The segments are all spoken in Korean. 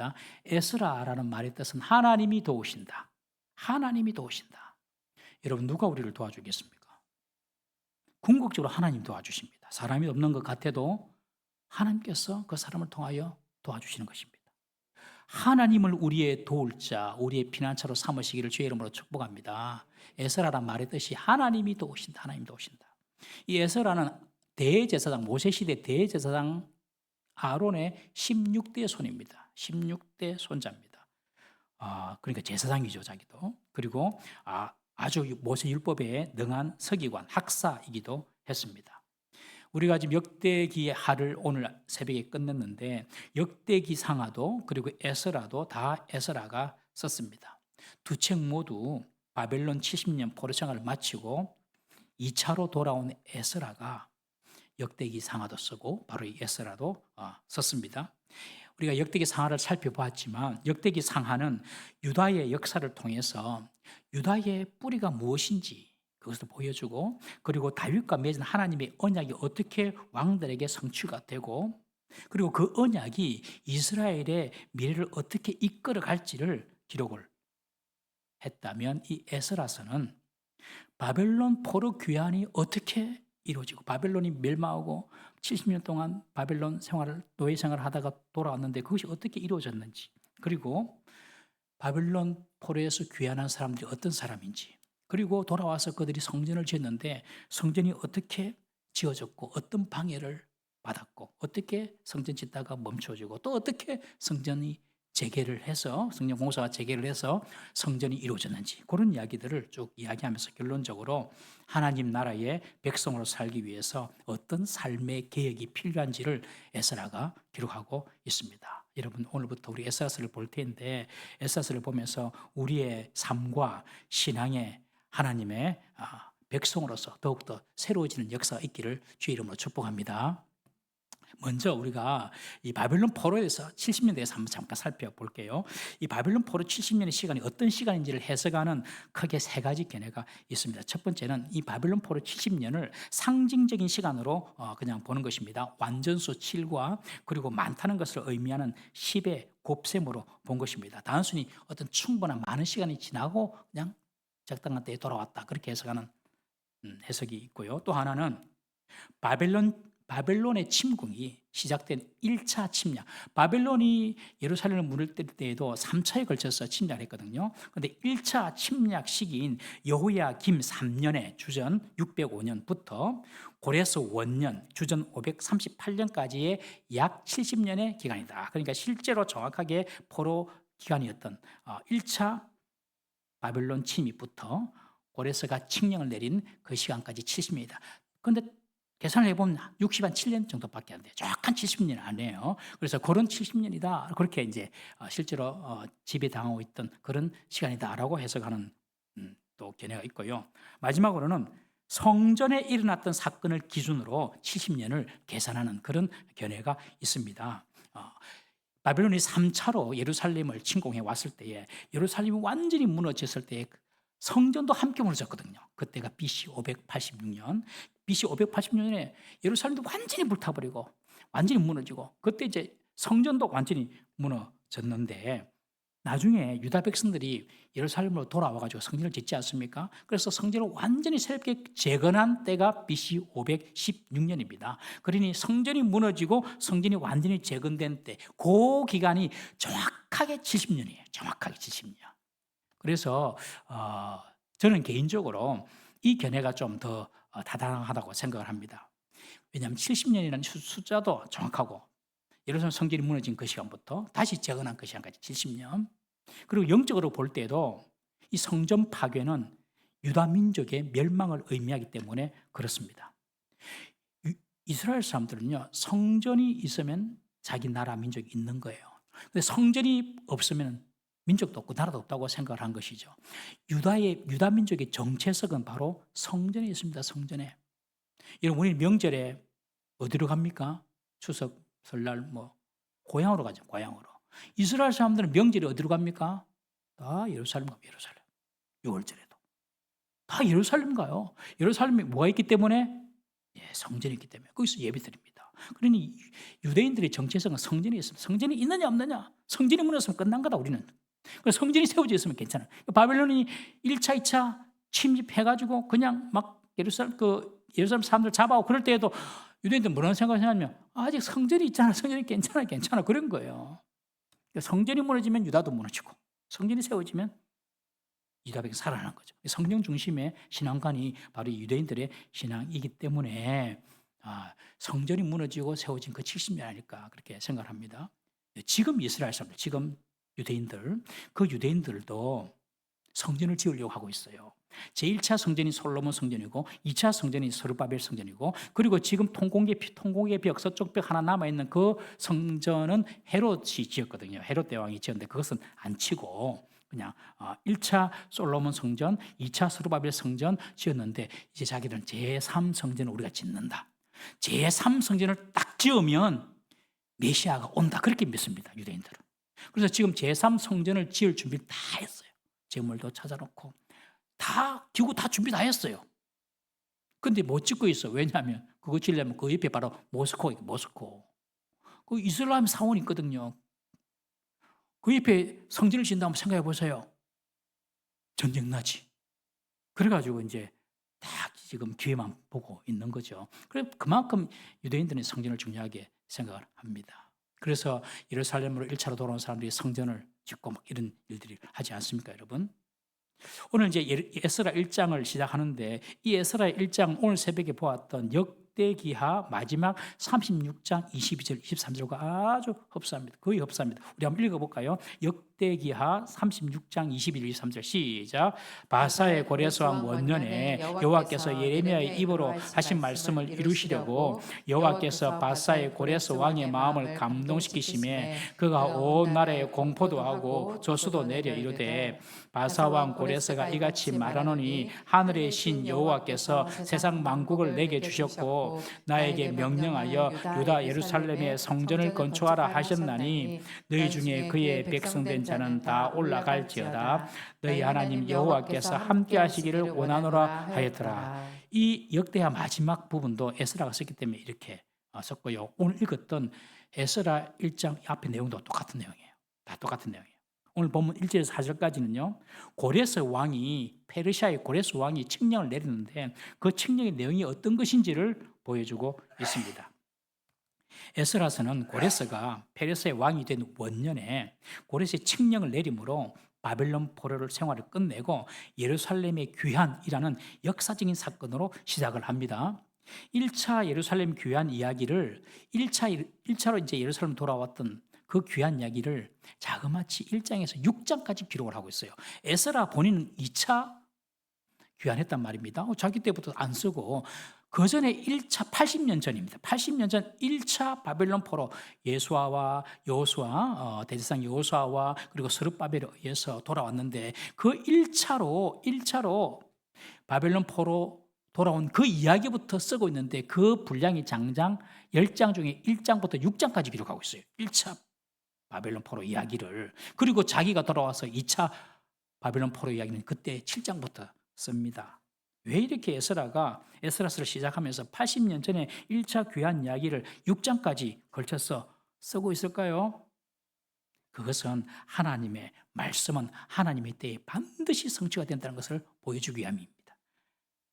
있습니다. 에스라라는 말의 뜻은 하나님이 도우신다. 하나님이 도우신다. 여러분, 누가 우리를 도와주겠습니까? 궁극적으로 하나님 도와주십니다. 사람이 없는 것 같아도 하나님께서 그 사람을 통하여 도와주시는 것입니다. 하나님을 우리의 도울 자, 우리의 피난처로 삼으시기를 주의 이름으로 축복합니다. 에스라란 말의 뜻이 하나님이 도우신다. 하나님 도우신다. 이 에스라는 대제사장, 모세시대 대제사장 아론의 16대 손입니다. 16대 손자입니다. 그러니까 제사장이죠, 자기도. 그리고 아주 모세율법에 능한 서기관, 학사이기도 했습니다. 우리가 지금 역대기 하를 오늘 새벽에 끝냈는데 역대기 상하도 그리고 에스라도 다 에스라가 썼습니다. 두 책 모두 바벨론 70년 포로 생활을 마치고 2차로 돌아온 에스라가 역대기 상하도 쓰고 바로 이 에스라도 썼습니다. 우리가 역대기 상하를 살펴보았지만 역대기 상하는 유다의 역사를 통해서 유다의 뿌리가 무엇인지 그것을 보여주고 그리고 다윗과 맺은 하나님의 언약이 어떻게 왕들에게 성취가 되고 그리고 그 언약이 이스라엘의 미래를 어떻게 이끌어 갈지를 기록을 했다면 이 에스라서는 바벨론 포로 귀환이 어떻게 이루어지고 바벨론이 멸망하고 70년 동안 바벨론 생활을 노예 생활을 하다가 돌아왔는데 그것이 어떻게 이루어졌는지 그리고 바벨론 포로에서 귀환한 사람들이 어떤 사람인지 그리고 돌아와서 그들이 성전을 지었는데 성전이 어떻게 지어졌고 어떤 방해를 받았고 어떻게 성전 짓다가 멈춰지고 또 어떻게 성전이 재개를 해서 성전 공사가 재개를 해서 성전이 이루어졌는지 그런 이야기들을 쭉 이야기하면서 결론적으로 하나님 나라의 백성으로 살기 위해서 어떤 삶의 개혁이 필요한지를 에스라가 기록하고 있습니다. 여러분 오늘부터 우리 에스라서를 볼 텐데 에스라서를 보면서 우리의 삶과 신앙의 하나님의 백성으로서 더욱더 새로워지는 역사가 있기를 주의 이름으로 축복합니다. 먼저 우리가 이 바벨론 포로에서 70년대에서 한번 잠깐 살펴볼게요. 이 바벨론 포로 70년의 시간이 어떤 시간인지를 해석하는 크게 세 가지 견해가 있습니다. 첫 번째는 이 바벨론 포로 70년을 상징적인 시간으로 그냥 보는 것입니다. 완전수 7과 그리고 많다는 것을 의미하는 10의 곱셈으로 본 것입니다. 단순히 어떤 충분한 많은 시간이 지나고 그냥 적당한 때에 돌아왔다 그렇게 해석하는 해석이 있고요. 또 하나는 바벨론의 침공이 시작된 1차 침략. 바벨론이 예루살렘을 무너뜨릴 때에도 3차에 걸쳐서 침략을 했거든요. 그런데 1차 침략 시기인 여호야김 3년에 주전 605년부터 고레스 원년 주전 538년까지의 약 70년의 기간이다. 그러니까 실제로 정확하게 포로 기간이었던 1차 바벨론 침입부터 고레스가 칙령을 내린 그 시간까지 70년이다. 그런데 계산을 해보면 60한 7년 정도밖에 안 돼요. 정확한 70년 아니에요. 그래서 그런 70년이다. 그렇게 이제 실제로 지배당하고 있던 그런 시간이다라고 해석하는 또 견해가 있고요. 마지막으로는 성전에 일어났던 사건을 기준으로 70년을 계산하는 그런 견해가 있습니다. 바벨론이 3차로 예루살렘을 침공해 왔을 때에 예루살렘이 완전히 무너졌을 때에 성전도 함께 무너졌거든요. 그때가 BC 586년. BC 586년에 예루살렘도 완전히 불타버리고 완전히 무너지고 그때 이제 성전도 완전히 무너졌는데 나중에 유다 백성들이 예루살렘으로 돌아와가지고 성전을 짓지 않습니까? 그래서 성전을 완전히 새롭게 재건한 때가 BC 516년입니다. 그러니 성전이 무너지고 성전이 완전히 재건된 때, 그 기간이 정확하게 70년이에요. 정확하게 70년. 그래서 저는 개인적으로 이 견해가 좀 더 타당하다고 생각을 합니다. 왜냐하면 70년이라는 숫자도 정확하고 예루살렘 성전이 무너진 그 시간부터 다시 재건한 그 시간까지 70년. 그리고 영적으로 볼 때도 이 성전 파괴는 유다 민족의 멸망을 의미하기 때문에 그렇습니다. 이스라엘 사람들은요, 성전이 있으면 자기 나라 민족이 있는 거예요. 근데 성전이 없으면 민족도 없고 나라도 없다고 생각을 한 것이죠. 유다 민족의 정체성은 바로 성전에 있습니다. 성전에. 여러분, 우리 명절에 어디로 갑니까? 추석, 설날 고향으로 가죠. 고향으로. 이스라엘 사람들은 명절에 어디로 갑니까? 다 예루살렘 가요. 예루살렘. 6월절에도 다 예루살렘 가요. 예루살렘에 뭐가 있기 때문에? 예, 성전이 있기 때문에 거기서 예배 드립니다. 그러니 유대인들의 정체성은 성전이 있습니다. 성전이 있느냐 없느냐. 성전이 무너졌으면 끝난 거다 우리는. 그래서 성전이 세워져 있으면 괜찮아요. 바벨론이 1차, 2차 침입해가지고 그냥 막 예루살렘 사람들 잡아오고 그럴 때에도 유대인들 뭐라는 생각을 하냐면 아직 성전이 있잖아. 성전이 괜찮아. 그런 거예요. 성전이 무너지면 유다도 무너지고 성전이 세워지면 유다백이 살아나는 거죠. 성경 중심의 신앙관이 바로 유대인들의 신앙이기 때문에 성전이 무너지고 세워진 그 70년 아닐까 그렇게 생각합니다. 지금 이스라엘 사람들, 지금 유대인들, 그 유대인들도 성전을 지으려고 하고 있어요. 제1차 성전이 솔로몬 성전이고 2차 성전이 스룹바벨 성전이고 그리고 지금 통곡의 벽 서쪽 벽 하나 남아있는 그 성전은 헤롯이 지었거든요. 헤롯 대왕이 지었는데 그것은 안 치고 그냥 1차 솔로몬 성전, 2차 스룹바벨 성전 지었는데 이제 자기들은 제3 성전을 우리가 짓는다. 제3 성전을 딱 지으면 메시아가 온다. 그렇게 믿습니다. 유대인들은. 그래서 지금 제3 성전을 지을 준비를 다 했어요. 재물도 찾아놓고 다 기구 다 준비 다 했어요. 근데 못 짓고 있어. 왜냐하면 그거 지으려면 그 옆에 바로 모스코. 그 이슬람 사원이 있거든요. 그 옆에 성전을 짓는다 한번 생각해 보세요. 전쟁 나지. 그래가지고 이제 딱 지금 기회만 보고 있는 거죠. 그래 그만큼 유대인들은 성전을 중요하게 생각을 합니다. 그래서 예루살렘으로 1차로 돌아온 사람들이 성전을 짓고 막 이런 일들이 하지 않습니까, 여러분? 오늘 이제 에스라 1장을 시작하는데 이 에스라 1장 오늘 새벽에 보았던 역대기하 마지막 36장 22절 23절과 아주 흡사합니다. 거의 흡사합니다. 우리 한번 읽어볼까요? 역대기하 36장 21, 23절 시작. 바사의 고레스 왕 원년에 여호와께서 예레미야의 입으로 하신 말씀을 이루시려고 여호와께서 바사의 고레스 왕의 마음을 감동시키심에 그가 온 나라에 공포도 하고 조수도 내려 이르되 바사 왕 고레스가 이같이 말하노니 하늘의 신 여호와께서 세상 만국을 내게 주셨고 나에게 명령하여 유다 예루살렘의 성전을 건축하라 하셨나니 너희 중에 그의 백성된 자는 다 올라갈지어다. 너희 하나님 여호와께서 함께 하시기를 원하노라 하였더라. 이 역대하 마지막 부분도 에스라가 썼기 때문에 이렇게 썼고요. 오늘 읽었던 에스라 1장 앞에 내용도 똑같은 내용이에요. 다 똑같은 내용이에요. 오늘 본문 1절에서 4절까지는요. 고레스 왕이 페르시아의 고레스 왕이 칙령을 내리는데 그 칙령의 내용이 어떤 것인지를 보여주고 있습니다. 에스라서는 고레스가 페르시아의 왕이 된 원년에 고레스의 칙령을 내림으로 바벨론 포로를 생활을 끝내고 예루살렘의 귀환이라는 역사적인 사건으로 시작을 합니다. 1차 예루살렘 귀환 이야기를 1차로 이제 예루살렘 돌아왔던 그 귀한 이야기를 자그마치 1장에서 6장까지 기록을 하고 있어요. 에스라 본인은 2차 귀환했단 말입니다. 자기 때부터 안 쓰고 그 전에 1차 80년 전입니다. 80년 전 1차 바벨론 포로 예수아와 여호수아 대제사장 여호수아와 그리고 스룹바벨에 의해서 돌아왔는데 그 1차로 바벨론 포로 돌아온 그 이야기부터 쓰고 있는데 그 분량이 장장 10장 중에 1장부터 6장까지 기록하고 있어요. 1차 바벨론 포로 이야기를. 그리고 자기가 돌아와서 2차 바벨론 포로 이야기는 그때 7장부터 씁니다. 왜 이렇게 에스라서를 시작하면서 80년 전에 1차 귀한 이야기를 6장까지 걸쳐서 쓰고 있을까요? 그것은 하나님의 말씀은 하나님의 때에 반드시 성취가 된다는 것을 보여주기 위함입니다.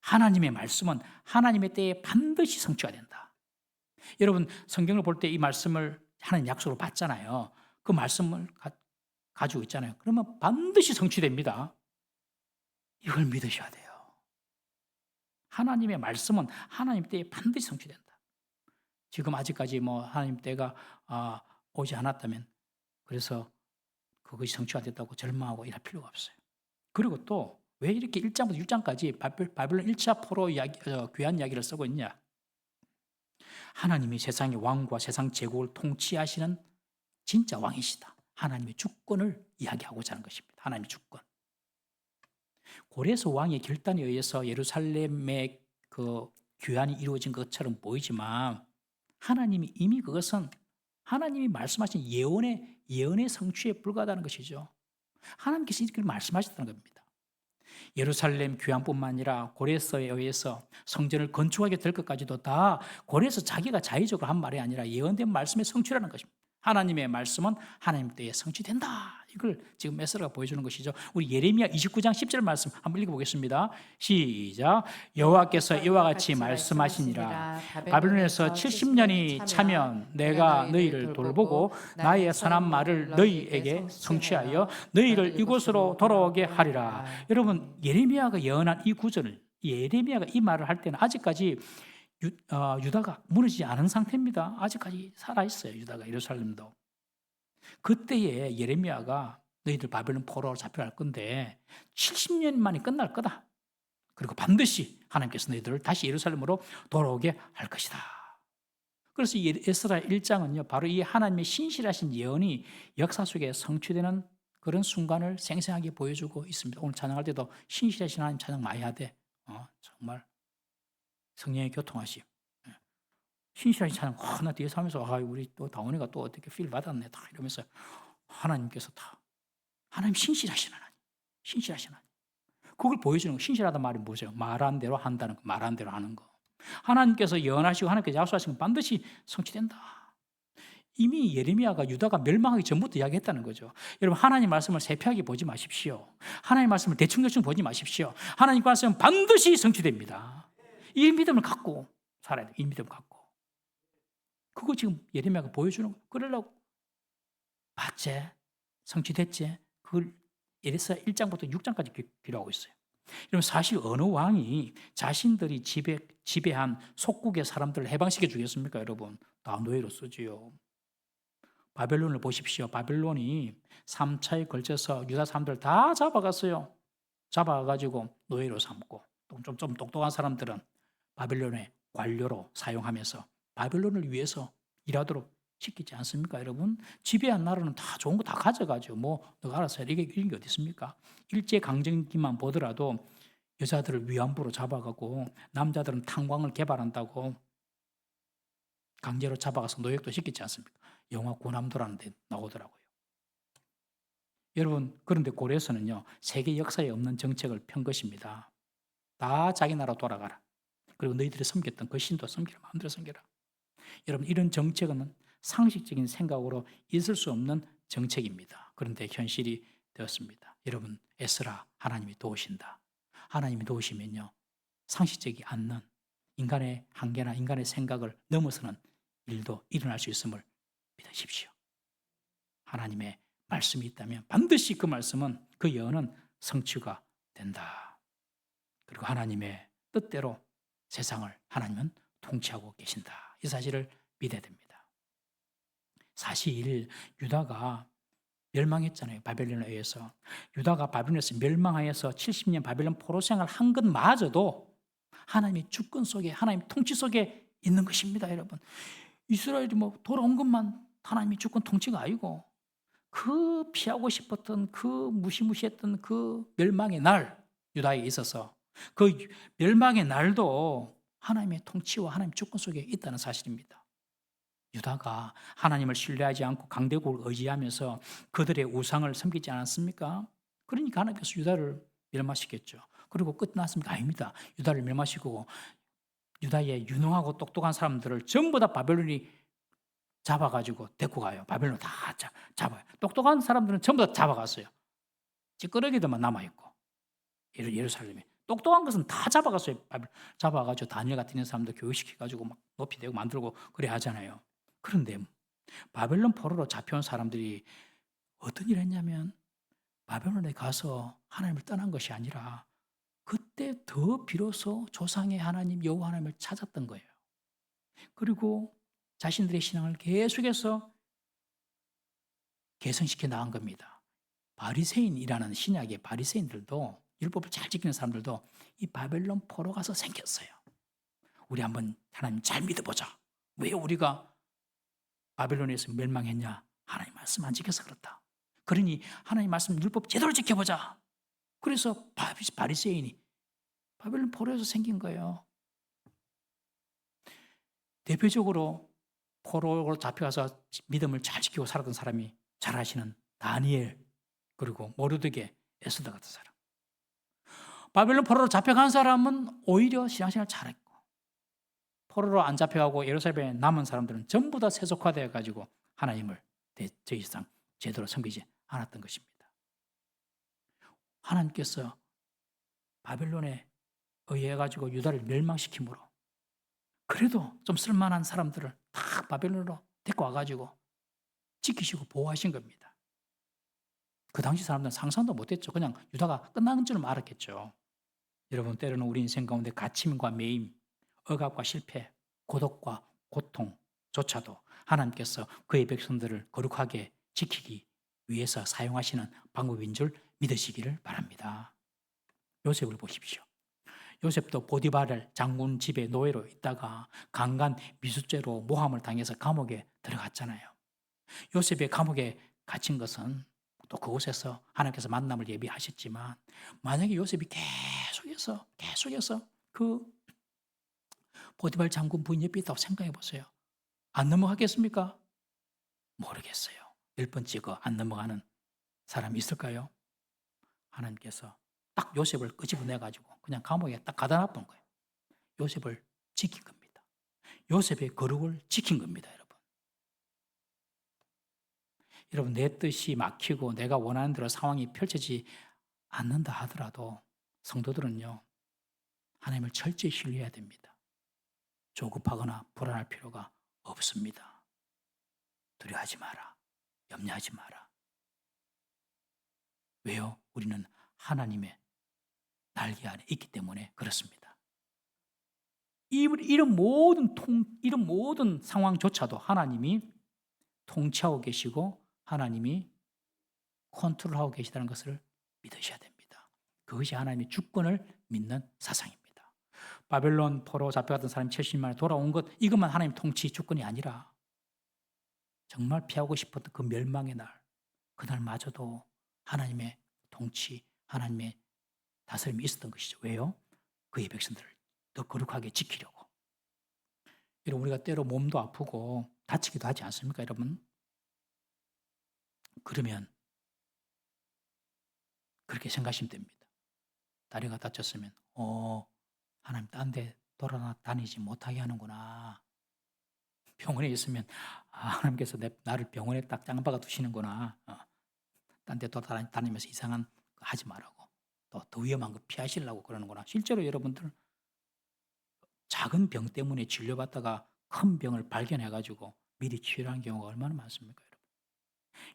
하나님의 말씀은 하나님의 때에 반드시 성취가 된다. 여러분 성경을 볼 때 이 말씀을 하나님 약속으로 받잖아요. 그 말씀을 가지고 있잖아요. 그러면 반드시 성취됩니다. 이걸 믿으셔야 돼요. 하나님의 말씀은 하나님 때에 반드시 성취된다. 지금 아직까지 하나님 때가 오지 않았다면 그래서 그것이 성취가 됐다고 절망하고 이럴 필요가 없어요. 그리고 또 왜 이렇게 1장부터 6장까지 바벨론 1차 포로 귀한 이야기를 쓰고 있냐? 하나님이 세상의 왕과 세상 제국을 통치하시는 진짜 왕이시다. 하나님의 주권을 이야기하고자 하는 것입니다. 하나님의 주권. 고레스 왕의 결단에 의해서 예루살렘의 그 귀환이 이루어진 것처럼 보이지만 하나님이 이미 그것은 하나님이 말씀하신 예언의 성취에 불과하다는 것이죠. 하나님께서 이렇게 말씀하셨다는 겁니다. 예루살렘 귀환뿐만 아니라 고레스에 의해서 성전을 건축하게 될 것까지도 다 고레스 자기가 자의적으로 한 말이 아니라 예언된 말씀의 성취라는 것입니다. 하나님의 말씀은 하나님 때에 성취된다. 이걸 지금 에스라가 보여주는 것이죠. 우리 예레미야 29장 10절 말씀 한번 읽어보겠습니다. 시작. 여호와께서 이와 같이 말씀하시니라. 바벨론에서 70년이 차면 내가 너희를 돌보고 나의 선한 말을 너희에게 성취하여 너희를 이곳으로 돌아오게 하리라. 여러분, 예레미야가 예언한 이 구절을, 예레미야가 이 말을 할 때는 아직까지 유다가 무너지지 않은 상태입니다. 아직까지 살아있어요. 유다가, 예루살렘도. 그때에 예레미야가 너희들 바벨론 포로로 잡혀갈 건데 70년 만에 끝날 거다. 그리고 반드시 하나님께서 너희들을 다시 예루살렘으로 돌아오게 할 것이다. 그래서 에스라 1장은요, 바로 이 하나님의 신실하신 예언이 역사 속에 성취되는 그런 순간을 생생하게 보여주고 있습니다. 오늘 찬양할 때도 신실하신 하나님 찬양 많이 하되, 정말 성령의 교통하심. 신실하신 찬양, 나 뒤에서 하면서, 우리 또 다원이가 또 어떻게 필 받았네. 다 이러면서 하나님께서 다, 하나님 신실하신 하나님. 신실하신 하나님. 그걸 보여주는 거. 신실하다는 말이 뭐죠? 말한 대로 한다는 거, 말한 대로 하는 거. 하나님께서 예언하시고 하나님께서 약속하신 건 반드시 성취된다. 이미 예레미야가 유다가 멸망하기 전부터 이야기했다는 거죠. 여러분, 하나님 말씀을 세피하게 보지 마십시오. 하나님 말씀을 대충대충 보지 마십시오. 하나님 말씀은 반드시 성취됩니다. 이 믿음을 갖고 살아야 돼요. 이 믿음을 갖고. 그거 지금 예레미야가 보여주는 거예요. 그러려고 봤지? 성취됐지? 그걸 에스라 1장부터 6장까지 기록하고 있어요. 여러분, 사실 어느 왕이 자신들이 지배한 속국의 사람들을 해방시켜 주겠습니까? 여러분, 다 노예로 쓰지요. 바벨론을 보십시오. 바벨론이 3차에 걸쳐서 유다 사람들을 다 잡아갔어요. 잡아가지고 노예로 삼고, 좀 똑똑한 사람들은 바벨론의 관료로 사용하면서 바벨론을 위해서 일하도록 시키지 않습니까, 여러분? 지배한 나라는 다 좋은 거 다 가져가죠. 너가 알아서 해. 이게 어디 있습니까? 일제강점기만 보더라도 여자들을 위안부로 잡아가고 남자들은 탄광을 개발한다고 강제로 잡아가서 노역도 시키지 않습니까? 영화 고남도라는 데 나오더라고요. 여러분, 그런데 고레스는요, 세계 역사에 없는 정책을 편 것입니다. 다 자기 나라 돌아가라. 그리고 너희들이 섬겼던 그 신도 섬기라. 마음대로 섬겨라. 여러분, 이런 정책은 상식적인 생각으로 있을 수 없는 정책입니다. 그런데 현실이 되었습니다. 여러분, 에스라, 하나님이 도우신다. 하나님이 도우시면요, 상식적이 않는 인간의 한계나 인간의 생각을 넘어서는 일도 일어날 수 있음을 믿으십시오. 하나님의 말씀이 있다면 반드시 그 말씀은, 그 예언은 성취가 된다. 그리고 하나님의 뜻대로 세상을 하나님은 통치하고 계신다. 이 사실을 믿어야 됩니다. 사실 유다가 멸망했잖아요. 바벨론에 의해서. 유다가 바벨론에서 멸망하여서 70년 바벨론 포로 생활을 한 것마저도 하나님의 주권 속에, 하나님의 통치 속에 있는 것입니다, 여러분. 이스라엘이 돌아온 것만 하나님의 주권 통치가 아니고, 그 피하고 싶었던 그 무시무시했던 그 멸망의 날, 유다에 있어서 그 멸망의 날도 하나님의 통치와 하나님의 주권 속에 있다는 사실입니다. 유다가 하나님을 신뢰하지 않고 강대국을 의지하면서 그들의 우상을 섬기지 않았습니까? 그러니까 하나님께서 유다를 멸망시켰죠. 그리고 끝났습니까? 아닙니다. 유다를 멸망시키고 유다의 유능하고 똑똑한 사람들을 전부 다 바벨론이 잡아가지고 데리고 가요. 바벨론 다 잡아요. 똑똑한 사람들은 전부 다 잡아갔어요. 찌끄러기들만 남아있고, 예루살렘에. 똑똑한 것은 다 잡아갔어요. 잡아가지고 다니엘 같은 사람들 교육시켜가지고 막 높이 되고 만들고 그래 하잖아요. 그런데 바벨론 포로로 잡혀온 사람들이 어떤 일을 했냐면, 바벨론에 가서 하나님을 떠난 것이 아니라 그때 더 비로소 조상의 하나님 여호와 하나님을 찾았던 거예요. 그리고 자신들의 신앙을 계속해서 개선시켜 나간 겁니다. 바리새인이라는 신약의 바리새인들도, 율법을 잘 지키는 사람들도 이 바벨론 포로 가서 생겼어요. 우리 한번 하나님 잘 믿어보자. 왜 우리가 바벨론에서 멸망했냐? 하나님 말씀 안 지켜서 그렇다. 그러니 하나님 말씀 율법 제대로 지켜보자. 그래서 바리새인이 바벨론 포로에서 생긴 거예요. 대표적으로 포로로 잡혀가서 믿음을 잘 지키고 살았던 사람이 잘 아시는 다니엘, 그리고 모르드게, 에스더 같은 사람. 바벨론 포로로 잡혀간 사람은 오히려 신앙생활 잘했고, 포로로 안 잡혀가고 예루살렘에 남은 사람들은 전부 다 세속화되어 가지고 하나님을 더 이상 제대로 섬기지 않았던 것입니다. 하나님께서 바벨론에 의해 가지고 유다를 멸망시키므로 그래도 좀 쓸만한 사람들을 다 바벨론으로 데리고 와가지고 지키시고 보호하신 겁니다. 그 당시 사람들은 상상도 못했죠. 그냥 유다가 끝나는 줄은 알았겠죠. 여러분, 때로는 우리 인생 가운데 갇힘과 매임, 억압과 실패, 고독과 고통조차도 하나님께서 그의 백성들을 거룩하게 지키기 위해서 사용하시는 방법인 줄 믿으시기를 바랍니다. 요셉을 보십시오. 요셉도 보디발 장군 집에 노예로 있다가 강간 미수죄로 모함을 당해서 감옥에 들어갔잖아요. 요셉의 감옥에 갇힌 것은 또 그곳에서 하나님께서 만남을 예비하셨지만, 만약에 요셉이 계속해서 그 보디발 장군 부인 옆에 있다고 생각해 보세요. 안 넘어가겠습니까? 모르겠어요. 10번째 그 안 넘어가는 사람이 있을까요? 하나님께서 딱 요셉을 끄집어내가지고 그냥 감옥에 딱 가다 놔둔 거예요. 요셉을 지킨 겁니다. 요셉의 거룩을 지킨 겁니다, 여러분. 여러분, 내 뜻이 막히고 내가 원하는 대로 상황이 펼쳐지지 않는다 하더라도 성도들은요, 하나님을 철저히 신뢰해야 됩니다. 조급하거나 불안할 필요가 없습니다. 두려워하지 마라. 염려하지 마라. 왜요? 우리는 하나님의 날개 안에 있기 때문에 그렇습니다. 이런 모든 상황조차도 하나님이 통치하고 계시고 하나님이 컨트롤하고 계시다는 것을 믿으셔야 됩니다. 그것이 하나님의 주권을 믿는 사상입니다. 바벨론 포로 잡혀갔던 사람이 70만 에 돌아온 것, 이것만 하나님 통치 주권이 아니라 정말 피하고 싶었던 그 멸망의 날, 그날마저도 하나님의 통치, 하나님의 다스림이 있었던 것이죠. 왜요? 그의 백성들을 더 거룩하게 지키려고. 여러분, 우리가 때로 몸도 아프고 다치기도 하지 않습니까, 여러분? 그러면 그렇게 생각하시면 됩니다. 다리가 다쳤으면 하나님 딴 데 돌아다니지 못하게 하는구나. 병원에 있으면 하나님께서 나를 병원에 딱 짱박아 두시는구나. 딴 데 돌아다니면서 이상한 거 하지 말라고. 또 더 위험한 거 피하시려고 그러는구나. 실제로 여러분들 작은 병 때문에 진료받다가 큰 병을 발견해가지고 미리 치료하는 경우가 얼마나 많습니까, 여러분?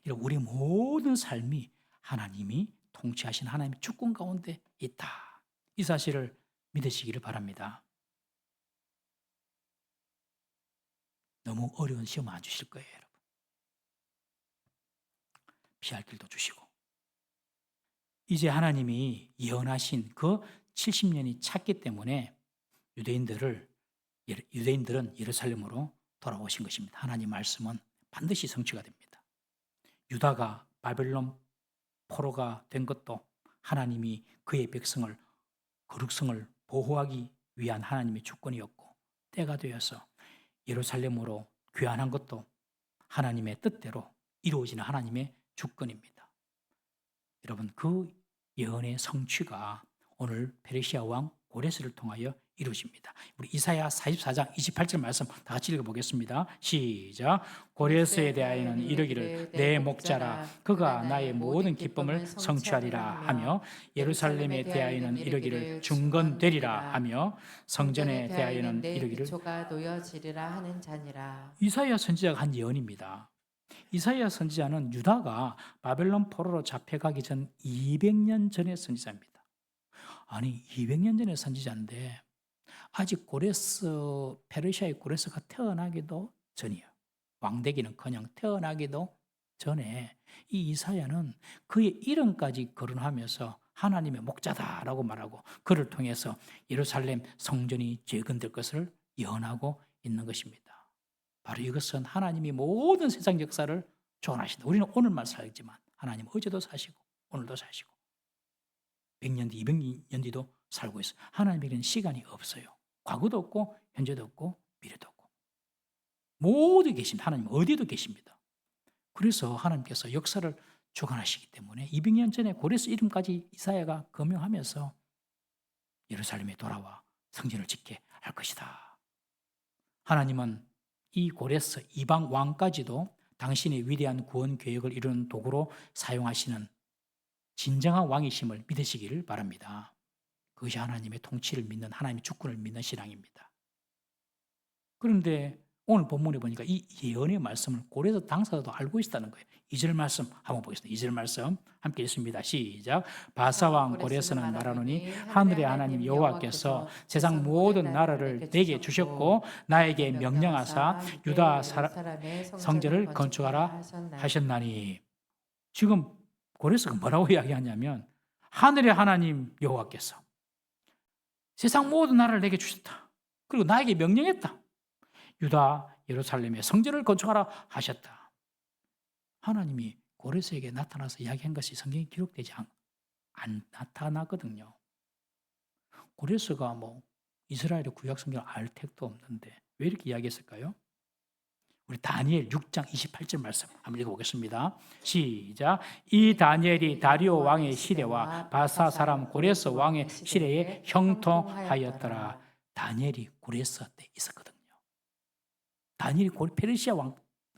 여러분, 우리 모든 삶이 하나님이 통치하신 하나님의 주권 가운데 있다. 이 사실을 믿으시기를 바랍니다. 너무 어려운 시험 안 주실 거예요, 여러분. 피할 길도 주시고. 이제 하나님이 예언하신 그 70년이 찼기 때문에 유대인들은 예루살렘으로 돌아오신 것입니다. 하나님 말씀은 반드시 성취가 됩니다. 유다가 바벨론 포로가 된 것도 하나님이 그의 백성을, 거룩성을 보호하기 위한 하나님의 주권이었고, 때가 되어서 예루살렘으로 귀환한 것도 하나님의 뜻대로 이루어지는 하나님의 주권입니다. 여러분, 그 예언의 성취가 오늘 페르시아 왕 고레스를 통하여 이루어집니다. 우리 이사야 44장 28절 말씀 다 같이 읽어보겠습니다. 시작. 고레스에 대하여는 이르기를 내 목자라 그가 나의 모든 기쁨을 성취하리라 하며, 예루살렘에 대하여는 이르기를 중건되리라 하며, 성전에 대하여는 이르기를 기초가 놓여지리라 하는 자니라. 이사야 선지자가 한 예언입니다. 이사야 선지자는 유다가 바벨론 포로로 잡혀가기 전 200년 전의 선지자입니다. 아니, 200년 전의 선지자인데 아직 페르시아의 고레스가 태어나기도 전이에요. 왕되기는커녕 태어나기도 전에 이 이사야는 그의 이름까지 거론하면서 하나님의 목자다라고 말하고, 그를 통해서 예루살렘 성전이 재건될 것을 예언하고 있는 것입니다. 바로 이것은 하나님이 모든 세상 역사를 주관하신다. 우리는 오늘만 살지만 하나님은 어제도 사시고 오늘도 사시고 100년 뒤, 200년 뒤도 살고 있어요. 하나님에게는 시간이 없어요. 과거도 없고 현재도 없고 미래도 없고 모두 계십니다. 하나님 어디에도 계십니다. 그래서 하나님께서 역사를 주관하시기 때문에 200년 전에 고레스 이름까지 이사야가 거명하면서 예루살렘에 돌아와 성전을 짓게 할 것이다. 하나님은 이 고레스 이방 왕까지도 당신의 위대한 구원 계획을 이루는 도구로 사용하시는 진정한 왕이심을 믿으시기를 바랍니다. 그것이 하나님의 통치를 믿는, 하나님의 주권을 믿는 신앙입니다. 그런데 오늘 본문에 보니까 이 예언의 말씀을 고레스 당사자도 알고 있다는 거예요. 2절 말씀 한번 보겠습니다. 2절 말씀 함께 읽습니다. 시작. 바사왕 고레스는 말하노니 하늘의 하나님 여호와께서 세상 모든 나라를 내게 주셨고 나에게 명령하사 유다 성전을 건축하라 하셨나니. 지금 고레스가 뭐라고 이야기하냐면 하늘의 하나님 여호와께서 세상 모든 나라를 내게 주셨다. 그리고 나에게 명령했다. 유다 예루살렘에 성전을 건축하라 하셨다. 하나님이 고레스에게 나타나서 이야기한 것이 성경에 기록되지 안 나타나거든요. 고레스가 뭐 이스라엘의 구약 성경을 알 택도 없는데 왜 이렇게 이야기했을까요? 우리 다니엘 6장 28절 말씀 한번 읽어보겠습니다. 시작. 이 다니엘이 다리오 왕의 시대와 바사 사람 고레스 왕의 시대에 형통하였더라. 다니엘이 고레스 때 있었거든요. 다니엘이 페르시아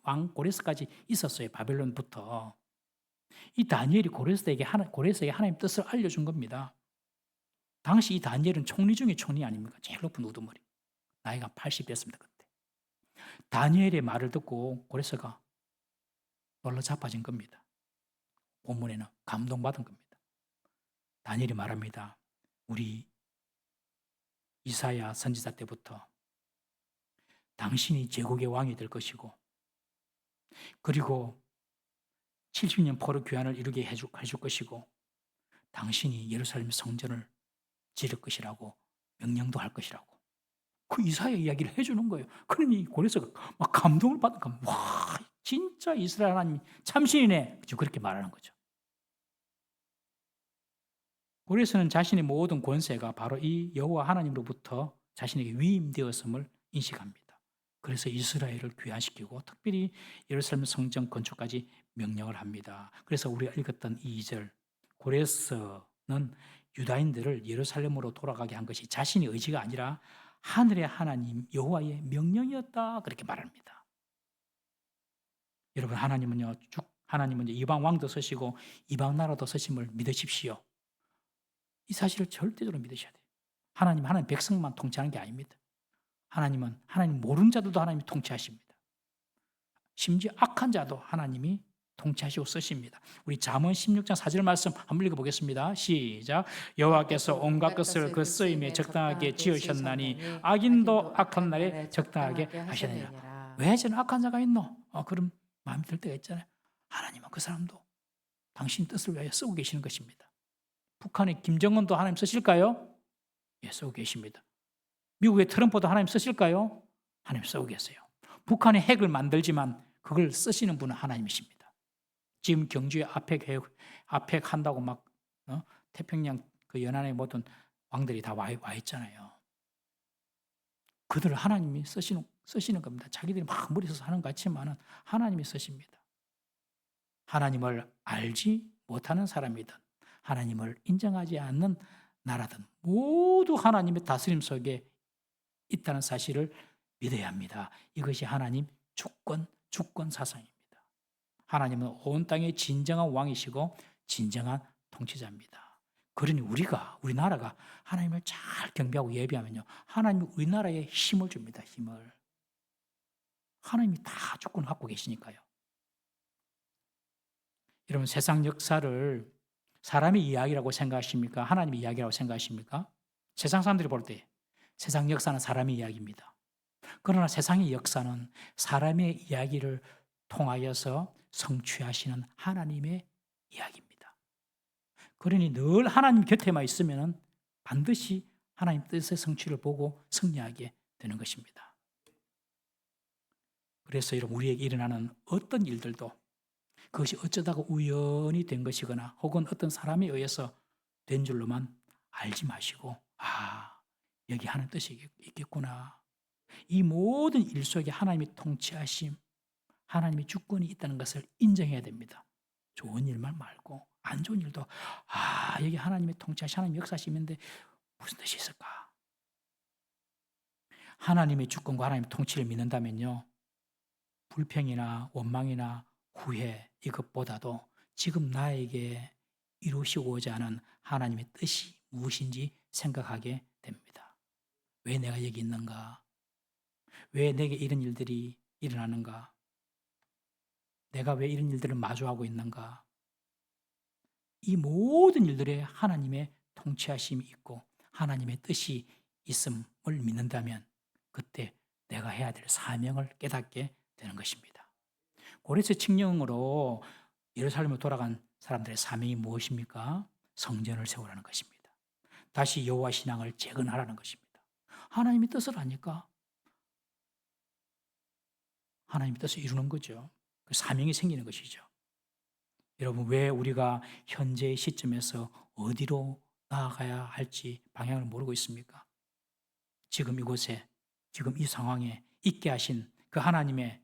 왕 고레스까지 있었어요. 바벨론부터. 이 다니엘이 고레스에게 하나님 뜻을 알려준 겁니다. 당시 이 다니엘은 총리 중에 총리 아닙니까? 제일 높은 우두머리. 나이가 80 됐습니다. 그때. 다니엘의 말을 듣고 고레스가 놀라 자빠진 겁니다. 본문에는 감동받은 겁니다. 다니엘이 말합니다. 우리 이사야 선지자 때부터 당신이 제국의 왕이 될 것이고 그리고 70년 포로 귀환을 이루게 해줄 것이고 당신이 예루살렘 성전을 지을 것이라고 명령도 할 것이라고 그 이사야 이야기를 해주는 거예요. 그러니 고레스가 막 감동을 받으니까 와 진짜 이스라엘 하나님이 참신이네 그렇게 말하는 거죠. 고레스는 자신의 모든 권세가 바로 이 여호와 하나님으로부터 자신에게 위임되었음을 인식합니다. 그래서 이스라엘을 귀환시키고 특별히 예루살렘 성전 건축까지 명령을 합니다. 그래서 우리가 읽었던 2절 고레스는 유다인들을 예루살렘으로 돌아가게 한 것이 자신의 의지가 아니라 하늘의 하나님 여호와의 명령이었다 그렇게 말합니다. 여러분 하나님은요 이방 왕도 쓰시고 이방 나라도 쓰심을 믿으십시오. 이 사실을 절대적으로 믿으셔야 돼요. 하나님 백성만 통치하는 게 아닙니다. 하나님은 하나님 모르는 자들도 하나님이 통치하십니다. 심지어 악한 자도 하나님이 통치하시고 쓰십니다. 우리 잠언 16장 4절 말씀 한번 읽어보겠습니다. 시작. 여호와께서 온갖 것을 그 쓰임에 적당하게 지으셨나니 악인도 악한 날에 적당하게 하시느니라. 왜 저는 악한 자가 있노? 그럼 마음이 들 때가 있잖아요. 하나님은 그 사람도 당신 뜻을 위하여 쓰고 계시는 것입니다. 북한의 김정은도 하나님 쓰실까요? 예, 쓰고 계십니다. 미국의 트럼프도 하나님 쓰실까요? 하나님 쓰고 계세요. 북한이 핵을 만들지만 그걸 쓰시는 분은 하나님이십니다. 지금 경주에 아펙 한다고 막 태평양 그 연안의 모든 왕들이 다 와 있잖아요. 그들을 하나님이 쓰시는 겁니다. 자기들이 막 머리 써서 하는 것 같지만은 하나님이 쓰십니다. 하나님을 알지 못하는 사람이든 하나님을 인정하지 않는 나라든 모두 하나님의 다스림 속에 있다는 사실을 믿어야 합니다. 이것이 하나님 주권 사상입니다. 하나님은 온 땅의 진정한 왕이시고 진정한 통치자입니다. 그러니 우리나라가 하나님을 잘 경배하고 예배하면요. 하나님이 우리나라에 힘을 줍니다. 힘을. 하나님이 다 주권을 갖고 계시니까요. 여러분 세상 역사를 사람의 이야기라고 생각하십니까? 하나님의 이야기라고 생각하십니까? 세상 사람들이 볼 때 세상 역사는 사람의 이야기입니다. 그러나 세상의 역사는 사람의 이야기를 통하여서 성취하시는 하나님의 이야기입니다. 그러니 늘 하나님 곁에만 있으면 반드시 하나님 뜻의 성취를 보고 승리하게 되는 것입니다. 그래서 여러분 우리에게 일어나는 어떤 일들도 그것이 어쩌다가 우연히 된 것이거나 혹은 어떤 사람에 의해서 된 줄로만 알지 마시고 여기 하나님 뜻이 있겠구나. 이 모든 일 속에 하나님의 통치하심, 하나님의 주권이 있다는 것을 인정해야 됩니다. 좋은 일만 말고 안 좋은 일도 여기 하나님의 통치하심, 하나님의 역사심인데 무슨 뜻이 있을까? 하나님의 주권과 하나님의 통치를 믿는다면요, 불평이나 원망이나 후회 이것보다도 지금 나에게 이루시고자 하는 하나님의 뜻이 무엇인지 생각하게 됩니다. 왜 내가 여기 있는가? 왜 내게 이런 일들이 일어나는가? 내가 왜 이런 일들을 마주하고 있는가? 이 모든 일들에 하나님의 통치하심이 있고 하나님의 뜻이 있음을 믿는다면 그때 내가 해야 될 사명을 깨닫게 되는 것입니다. 고레스 칙령으로 예루살렘으로 돌아간 사람들의 사명이 무엇입니까? 성전을 세우라는 것입니다. 다시 여호와 신앙을 재건하라는 것입니다. 하나님의 뜻을 아니까 하나님의 뜻을 이루는 거죠. 그 사명이 생기는 것이죠. 여러분, 왜 우리가 현재의 시점에서 어디로 나아가야 할지 방향을 모르고 있습니까? 지금 이곳에, 지금 이 상황에 있게 하신 그 하나님의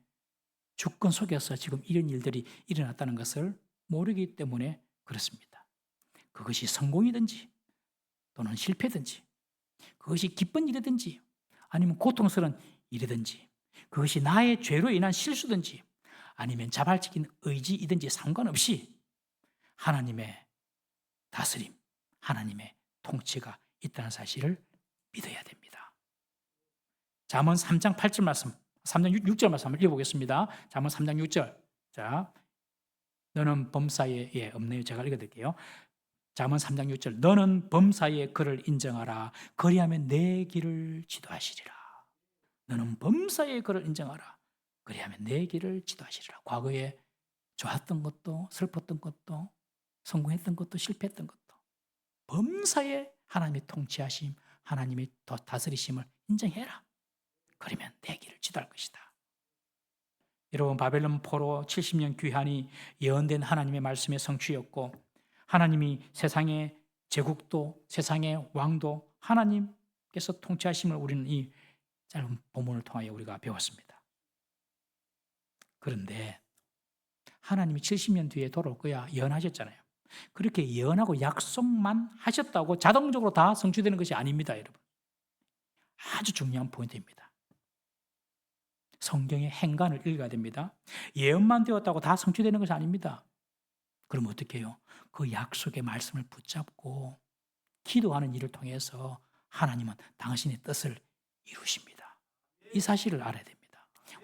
주권 속에서 지금 이런 일들이 일어났다는 것을 모르기 때문에 그렇습니다. 그것이 성공이든지 또는 실패든지, 그것이 기쁜 일이든지 아니면 고통스러운 일이든지, 그것이 나의 죄로 인한 실수든지 아니면 자발적인 의지이든지 상관없이 하나님의 다스림, 하나님의 통치가 있다는 사실을 믿어야 됩니다. 잠언 3장 8절 말씀, 3장 6절 말씀 한번 읽어보겠습니다. 잠언 3장 6절. 자, 너는 범사에 없네요. 제가 읽어드릴게요. 잠언 3장 6절. 너는 범사의 그를 인정하라. 그리하면 내 길을 지도하시리라. 너는 범사의 그를 인정하라. 그리하면 내 길을 지도하시리라. 과거에 좋았던 것도 슬펐던 것도 성공했던 것도 실패했던 것도 범사에 하나님의 통치하심, 하나님의 다스리심을 인정해라. 그러면 내 길을 지도할 것이다. 여러분, 바벨론 포로 70년 귀환이 예언된 하나님의 말씀의 성취였고 하나님이 세상의 제국도 세상의 왕도 하나님께서 통치하심을 우리는 이 짧은 본문을 통하여 우리가 배웠습니다. 그런데 하나님이 70년 뒤에 돌아올 거야 예언하셨잖아요. 그렇게 예언하고 약속만 하셨다고 자동적으로 다 성취되는 것이 아닙니다, 여러분. 아주 중요한 포인트입니다. 성경의 행간을 읽어야 됩니다. 예언만 되었다고 다 성취되는 것이 아닙니다. 그럼 어떻게 해요? 그 약속의 말씀을 붙잡고 기도하는 일을 통해서 하나님은 당신의 뜻을 이루십니다. 이 사실을 알아야 됩니다.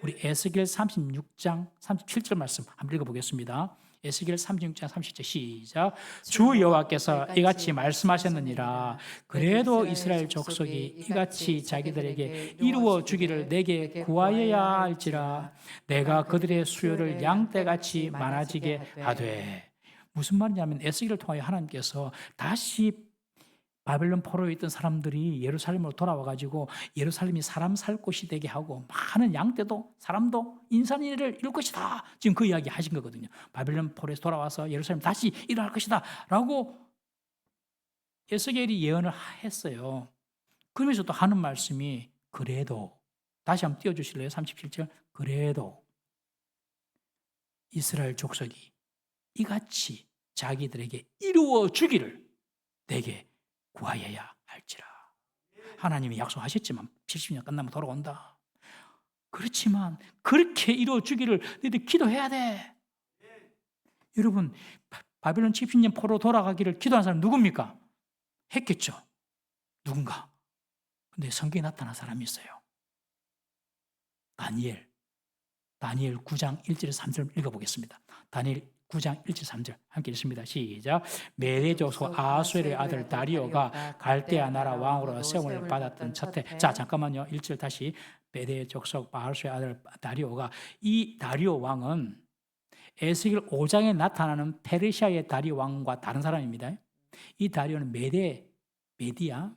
우리 에스겔 36장 37절 말씀 한번 읽어보겠습니다. 에스겔 36장 37절 시작. 주 여호와께서 이같이 말씀하셨느니라. 그래도 이스라엘 족속이 이같이 자기들에게 이루어 주기를 내게 구하여야 할지라. 내가 그들의 수요를 양떼같이 많아지게 하되. 무슨 말이냐면 에스겔을 통하여 하나님께서 다시 바벨론 포로에 있던 사람들이 예루살렘으로 돌아와가지고 예루살렘이 사람 살 곳이 되게 하고 많은 양떼도 사람도 인산인해를 이룰 것이다. 지금 그 이야기 하신 거거든요. 바벨론 포로에서 돌아와서 예루살렘 다시 일어날 것이다 라고 에스겔이 예언을 했어요. 그러면서 또 하는 말씀이 그래도, 다시 한번 띄워주실래요? 37절. 그래도 이스라엘 족속이 이같이 자기들에게 이루어 주기를 내게 구하여야 할지라. 하나님이 약속하셨지만 70년 끝나면 돌아온다. 그렇지만 그렇게 이루어 주기를 너희들 기도해야 돼. 여러분, 바벨론 70년 포로 돌아가기를 기도한 사람 누굽니까? 했겠죠. 누군가. 근데 성경에 나타난 사람이 있어요. 다니엘 9장 1절 3절 읽어보겠습니다. 다니엘 9장 1절 3절 함께 읽습니다. 시작. 메대 족속 아하수엘의 아들 다리오가 갈대아 나라 왕으로 세움을 받았던 첫 해. 자, 잠깐만요. 1절 다시. 메대 족속 아하수엘의 아들 다리오가, 이 다리오 왕은 에스겔 5장에 나타나는 페르시아의 다리오 왕과 다른 사람입니다. 이 다리오는 메디아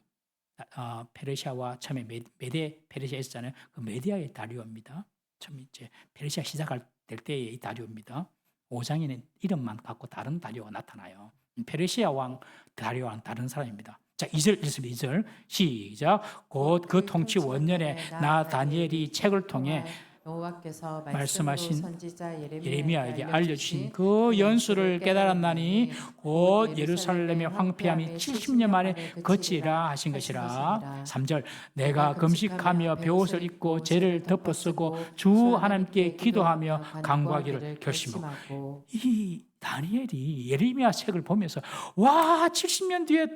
페르시아와 처음에 메데 페르시아 있었잖아요. 그 메디아의 다리오입니다. 처음 이제 페르시아 시작할 때의 이 다리오입니다. 5장에는 이름만 갖고 다른 다리오가 나타나요. 페르시아 왕 다리오와는 다른 사람입니다. 자, 2절 읽습니다. 2절 시작. 곧 그 통치 원년에 나 다니엘이 책을 통해 여호와께서 말씀으로 말씀하신 선지자 예레미야에게 알려주신 그 연수를 깨달았나니 곧 예루살렘의 황폐함이 70년 만에 그치리라 하신 것이라. 3절 내가 금식하며 벼옷을 입고 죄를 덮어쓰고 주 하나님께 기도하며 간구하기를 결심하고. 이 다니엘이 예레미야 책을 보면서 와 70년 뒤에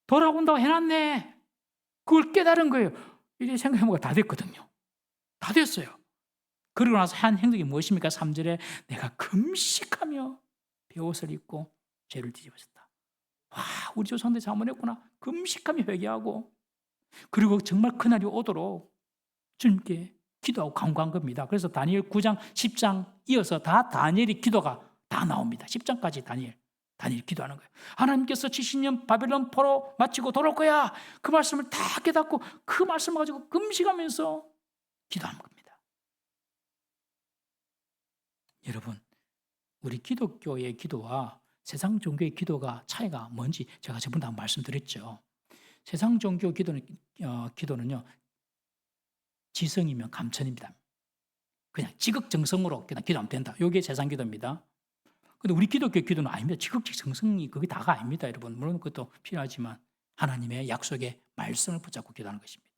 돌아온다고 해놨네. 그걸 깨달은 거예요. 이제 생각해보니까 다 됐거든요. 다 됐어요. 그러고 나서 한 행동이 무엇입니까? 3절에 내가 금식하며 벼옷을 입고 죄를 뒤집었다. 와, 우리 조상들 잘못했구나. 금식하며 회개하고, 그리고 정말 그날이 오도록 주님께 기도하고 간구한 겁니다. 그래서 다니엘 9장, 10장 이어서 다 다니엘의 기도가 다 나옵니다. 10장까지 다니엘 기도하는 거예요. 하나님께서 70년 바벨론 포로 마치고 돌아올 거야. 그 말씀을 다 깨닫고 그 말씀을 가지고 금식하면서 기도하는 겁니다. 여러분, 우리 기독교의 기도와 세상 종교의 기도가 차이가 뭔지 제가 저번에 한번 말씀드렸죠. 세상 종교 기도는요, 지성이면 감천입니다. 그냥 지극정성으로 그냥 기도하면 된다. 이게 세상 기도입니다. 근데 우리 기독교 기도는 아닙니다. 지극정성이 그게 다가 아닙니다, 여러분. 물론 그것도 필요하지만 하나님의 약속의 말씀을 붙잡고 기도하는 것입니다.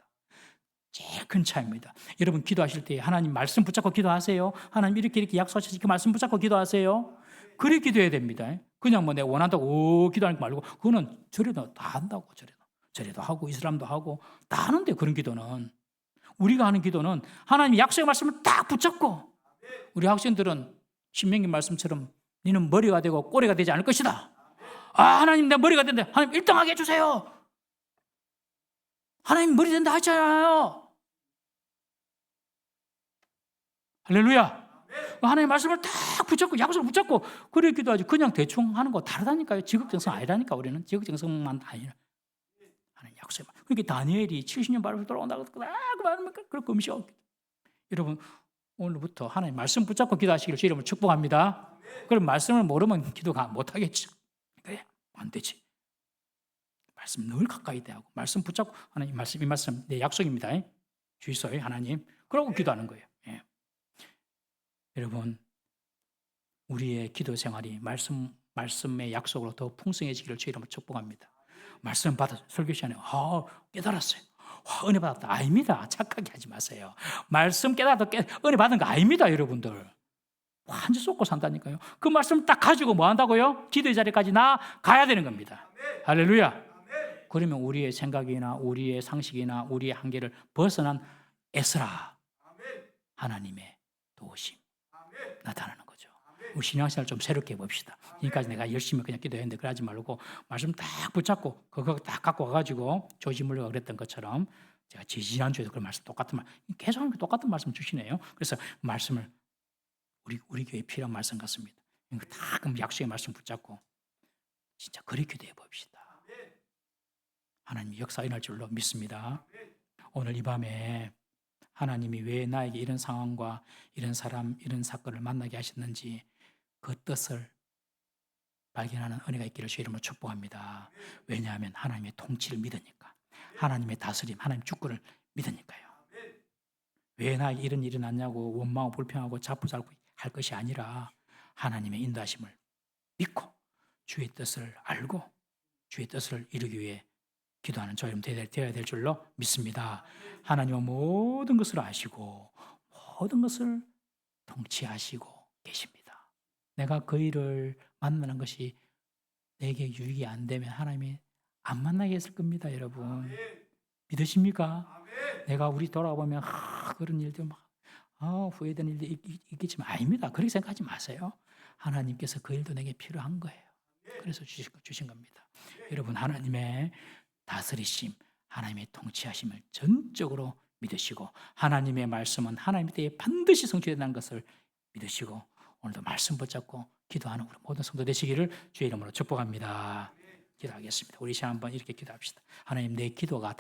제일 큰 차이입니다. 여러분 기도하실 때 하나님 말씀 붙잡고 기도하세요. 하나님 이렇게 약속하셔서 그 말씀 붙잡고 기도하세요. 그래 기도해야 됩니다. 그냥 뭐 내가 원한다고 기도하는 거 말고 그거는 절에도 다 한다고 절에도 하고 이슬람도 하고 다 하는데 그런 기도는 우리가 하는 기도는 하나님의 약속의 말씀을 딱 붙잡고 우리 학생들은 신명기 말씀처럼 너는 머리가 되고 꼬리가 되지 않을 것이다. 아 하나님 내 머리가 된다. 하나님 1등하게 해주세요. 하나님 머리 된다 하잖아요. 할렐루야. 하나님의 말씀을 딱 붙잡고 약속을 붙잡고 그래 기도하지. 그냥 대충 하는 거 다르다니까요. 지극정성 아니라니까. 우리는 지극정성만 아니라 하나님 약속을. 그러니까 다니엘이 70년 바로 돌아온다고 그렇게 금식하고. 여러분 오늘부터 하나님 말씀 붙잡고 기도하시기를 주 이름으로 축복합니다. 그럼 말씀을 모르면 기도가 못하겠죠. 그래 안 되지. 말씀 늘 가까이 대하고 말씀 붙잡고 하나님 이 말씀 내 약속입니다. 주의소에 하나님 그러고 기도하는 거예요. 예. 여러분 우리의 기도 생활이 말씀의 약속으로 더 풍성해지기를 주 이름으로 축복합니다. 말씀 받아 설교 시간에 깨달았어요. 은혜 받았다. 아닙니다. 착하게 하지 마세요. 말씀 깨달아도 은혜 받은 거 아닙니다, 여러분들. 완전 쏟고 산다니까요. 그 말씀 딱 가지고 뭐 한다고요? 기도의 자리까지 가야 되는 겁니다. 할렐루야. 그러면 우리의 생각이나 우리의 상식이나 우리의 한계를 벗어난 에스라 하나님의 도우심 나타나는 거죠. 우리 신앙생활 좀 새롭게 해봅시다. 지금까지 내가 열심히 그냥 기도했는데 그러지 말고 말씀 딱 붙잡고 그거 딱 갖고 와가지고 조지물려가 그랬던 것처럼 제가 지난주에도 그 말씀 똑같은 말 계속 하는 게 똑같은 말씀 주시네요. 그래서 말씀을 우리 교회에 필요한 말씀 같습니다. 다 그럼 약속의 말씀 붙잡고 진짜 그렇게 기도해 봅시다. 하나님이 역사 일어날 줄로 믿습니다. 오늘 이 밤에 하나님이 왜 나에게 이런 상황과 이런 사람, 이런 사건을 만나게 하셨는지 그 뜻을 발견하는 은혜가 있기를 주 이름으로 축복합니다. 왜냐하면 하나님의 통치를 믿으니까, 하나님의 다스림, 하나님 주권을 믿으니까요. 왜 나에게 이런 일이 났냐고 원망하고 불평하고 자포자기 할 것이 아니라 하나님의 인도하심을 믿고 주의 뜻을 알고 주의 뜻을 이루기 위해 기도하는 저희는 되어야 될 줄로 믿습니다. 하나님은 모든 것을 아시고 모든 것을 통치하시고 계십니다. 내가 그 일을 만나는 것이 내게 유익이 안 되면 하나님이 안 만나게 했을 겁니다, 여러분. 믿으십니까? 내가 우리 돌아보면 그런 일들 막 후회되는 일도 있겠지만 아닙니다. 그렇게 생각하지 마세요. 하나님께서 그 일도 내게 필요한 거예요. 그래서 주신 겁니다. 여러분 하나님의 다스리심, 하나님의 통치하심을 전적으로 믿으시고 하나님의 말씀은 하나님의 때에 반드시 성취된다는 것을 믿으시고 오늘도 말씀 붙잡고 기도하는 우리 모든 성도 되시기를 주의 이름으로 축복합니다. 기도하겠습니다. 우리 시간 한번 이렇게 기도합시다. 하나님 내 기도가